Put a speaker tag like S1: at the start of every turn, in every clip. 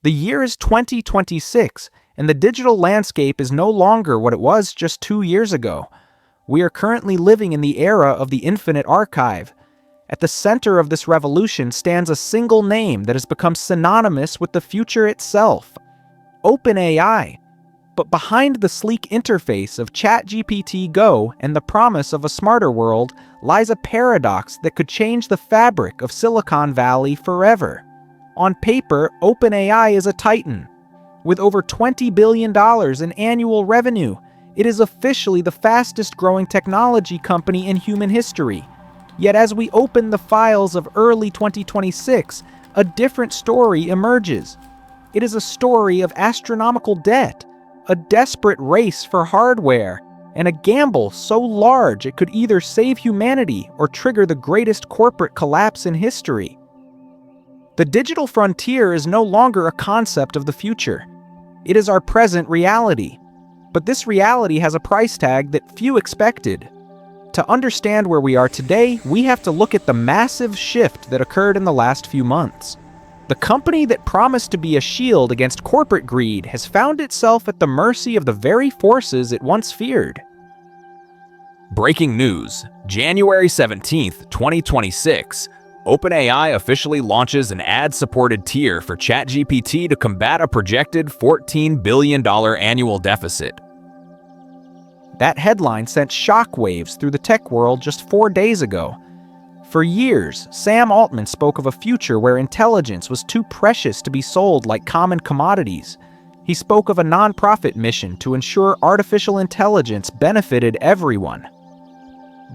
S1: The year is 2026, and the digital landscape is no longer what it was just 2 years ago. We are currently living in the era of the infinite archive. At the center of this revolution stands a single name that has become synonymous with the future itself: OpenAI. But behind the sleek interface of ChatGPT Go and the promise of a smarter world lies a paradox that could change the fabric of Silicon Valley forever. On paper, OpenAI is a titan. With over $20 billion in annual revenue, it is officially the fastest-growing technology company in human history. Yet as we open the files of early 2026, a different story emerges. It is a story of astronomical debt, a desperate race for hardware, and a gamble so large it could either save humanity or trigger the greatest corporate collapse in history. The digital frontier is no longer a concept of the future. It is our present reality. But this reality has a price tag that few expected. To understand where we are today, we have to look at the massive shift that occurred in the last few months. The company that promised to be a shield against corporate greed has found itself at the mercy of the very forces it once feared.
S2: Breaking news, January 17th, 2026. OpenAI officially launches an ad-supported tier for ChatGPT to combat a projected $14 billion annual deficit.
S1: That headline sent shockwaves through the tech world just 4 days ago. For years, Sam Altman spoke of a future where intelligence was too precious to be sold like common commodities. He spoke of a nonprofit mission to ensure artificial intelligence benefited everyone.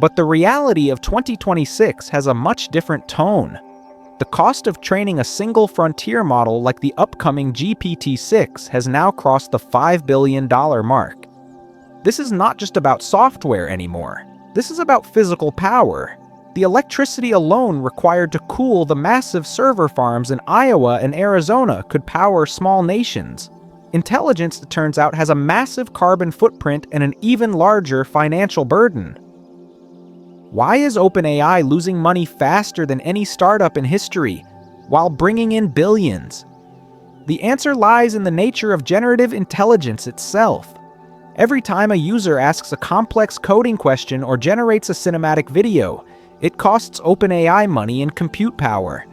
S1: But the reality of 2026 has a much different tone. The cost of training a single frontier model like the upcoming GPT-6 has now crossed the $5 billion mark. This is not just about software anymore. This is about physical power. The electricity alone required to cool the massive server farms in Iowa and Arizona could power small nations. Intelligence, it turns out, has a massive carbon footprint and an even larger financial burden. Why is OpenAI losing money faster than any startup in history, while bringing in billions? The answer lies in the nature of generative intelligence itself. Every time a user asks a complex coding question or generates a cinematic video, it costs OpenAI money in compute power.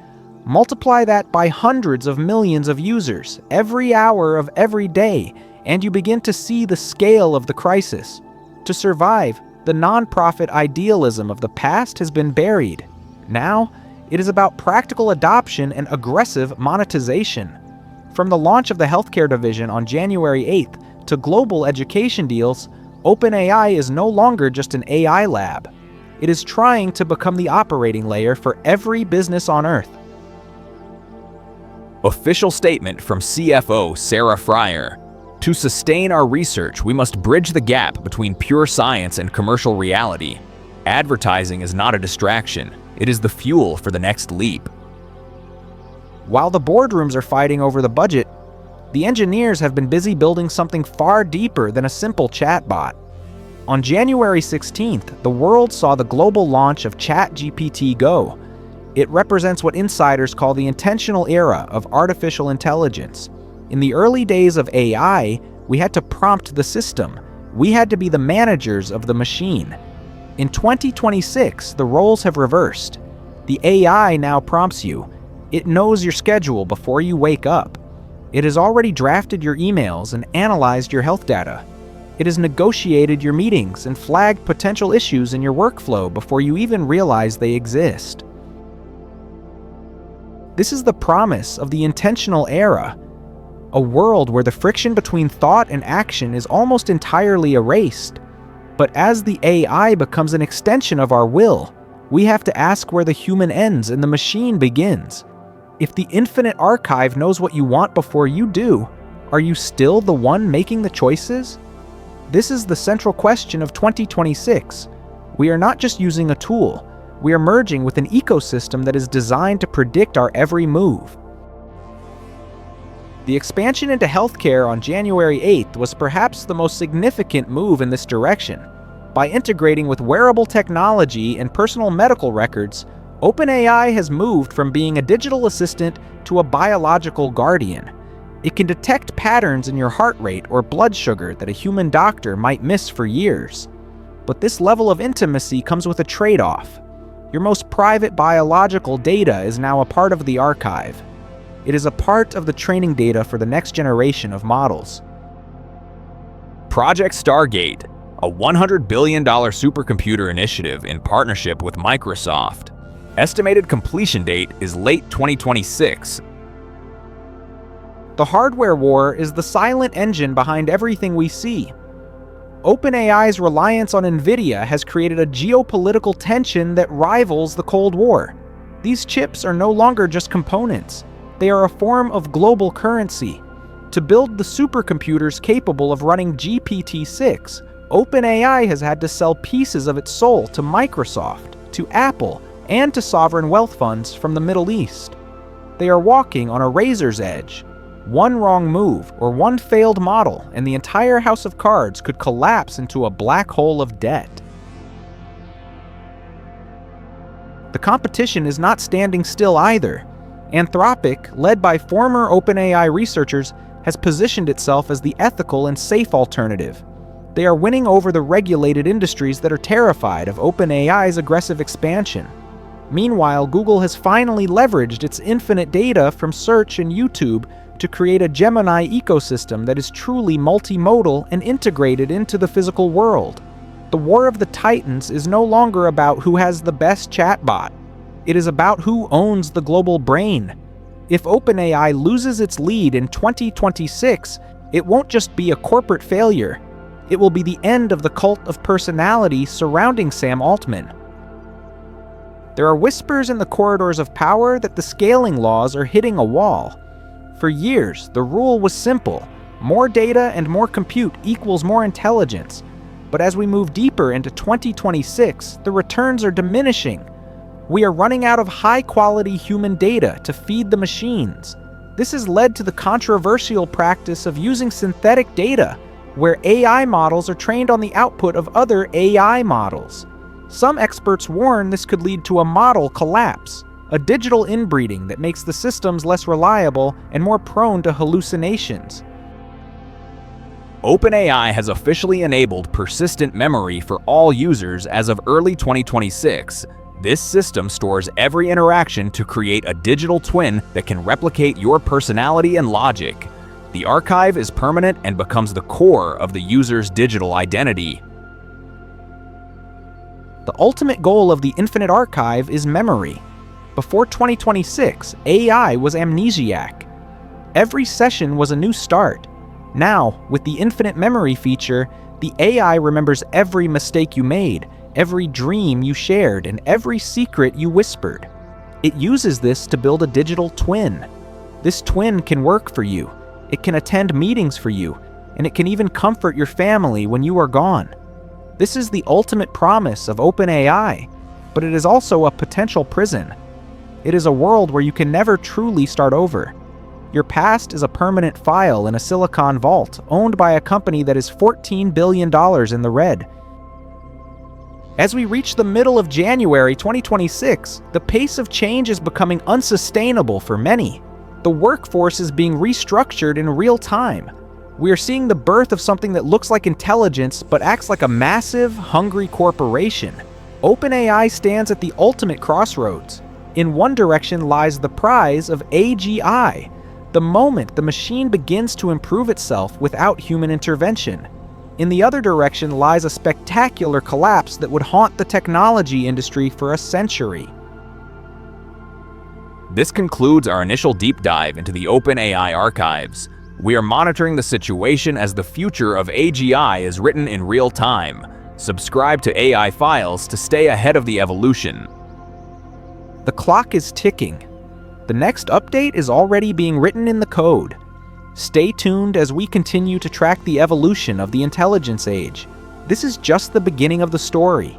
S1: Multiply that by hundreds of millions of users, every hour of every day, and you begin to see the scale of the crisis. To survive, the nonprofit idealism of the past has been buried. Now, it is about practical adoption and aggressive monetization. From the launch of the healthcare division on January 8th to global education deals, OpenAI is no longer just an AI lab. It is trying to become the operating layer for every business on Earth.
S2: Official statement from CFO Sarah Frier. To sustain our research, we must bridge the gap between pure science and commercial reality. Advertising is not a distraction. It is the fuel for the next leap.
S1: While the boardrooms are fighting over the budget, the engineers have been busy building something far deeper than a simple chatbot. On January 16th, the world saw the global launch of ChatGPT Go. It represents what insiders call the intentional era of artificial intelligence. In the early days of AI, we had to prompt the system. We had to be the managers of the machine. In 2026, the roles have reversed. The AI now prompts you. It knows your schedule before you wake up. It has already drafted your emails and analyzed your health data. It has negotiated your meetings and flagged potential issues in your workflow before you even realize they exist. This is the promise of the intentional era. A world where the friction between thought and action is almost entirely erased. But as the AI becomes an extension of our will, we have to ask where the human ends and the machine begins. If the infinite archive knows what you want before you do, are you still the one making the choices? This is the central question of 2026. We are not just using a tool. We are merging with an ecosystem that is designed to predict our every move. The expansion into healthcare on January 8th was perhaps the most significant move in this direction. By integrating with wearable technology and personal medical records, OpenAI has moved from being a digital assistant to a biological guardian. It can detect patterns in your heart rate or blood sugar that a human doctor might miss for years. But this level of intimacy comes with a trade-off. Your most private biological data is now a part of the archive. It is a part of the training data for the next generation of models.
S2: Project Stargate, a $100 billion supercomputer initiative in partnership with Microsoft. Estimated completion date is late 2026.
S1: The hardware war is the silent engine behind everything we see. OpenAI's reliance on NVIDIA has created a geopolitical tension that rivals the Cold War. These chips are no longer just components. They are a form of global currency. To build the supercomputers capable of running GPT-6, OpenAI has had to sell pieces of its soul to Microsoft, to Apple, and to sovereign wealth funds from the Middle East. They are walking on a razor's edge. One wrong move or one failed model, and the entire house of cards could collapse into a black hole of debt. The competition is not standing still either. Anthropic, led by former OpenAI researchers, has positioned itself as the ethical and safe alternative. They are winning over the regulated industries that are terrified of OpenAI's aggressive expansion. Meanwhile, Google has finally leveraged its infinite data from search and YouTube to create a Gemini ecosystem that is truly multimodal and integrated into the physical world. The War of the Titans is no longer about who has the best chatbot. It is about who owns the global brain. If OpenAI loses its lead in 2026, it won't just be a corporate failure. It will be the end of the cult of personality surrounding Sam Altman. There are whispers in the corridors of power that the scaling laws are hitting a wall. For years, the rule was simple. More data and more compute equals more intelligence. But as we move deeper into 2026, the returns are diminishing. We are running out of high-quality human data to feed the machines. This has led to the controversial practice of using synthetic data, where AI models are trained on the output of other AI models. Some experts warn this could lead to a model collapse, a digital inbreeding that makes the systems less reliable and more prone to hallucinations.
S2: OpenAI has officially enabled persistent memory for all users as of early 2026. This system stores every interaction to create a digital twin that can replicate your personality and logic. The archive is permanent and becomes the core of the user's digital identity.
S1: The ultimate goal of the infinite archive is memory. Before 2026, AI was amnesiac. Every session was a new start. Now, with the infinite memory feature, the AI remembers every mistake you made, every dream you shared, and every secret you whispered. It uses this to build a digital twin. This twin can work for you. It can attend meetings for you, and it can even comfort your family when you are gone. This is the ultimate promise of OpenAI, but it is also a potential prison. It is a world where you can never truly start over. Your past is a permanent file in a silicon vault owned by a company that is $14 billion in the red. As we reach the middle of January 2026, the pace of change is becoming unsustainable for many. The workforce is being restructured in real time. We are seeing the birth of something that looks like intelligence but acts like a massive, hungry corporation. OpenAI stands at the ultimate crossroads. In one direction lies the prize of AGI, the moment the machine begins to improve itself without human intervention. In the other direction lies a spectacular collapse that would haunt the technology industry for a century.
S2: This concludes our initial deep dive into the OpenAI archives. We are monitoring the situation as the future of AGI is written in real time. Subscribe to AI Files to stay ahead of the evolution.
S1: The clock is ticking. The next update is already being written in the code. Stay tuned as we continue to track the evolution of the intelligence age. This is just the beginning of the story.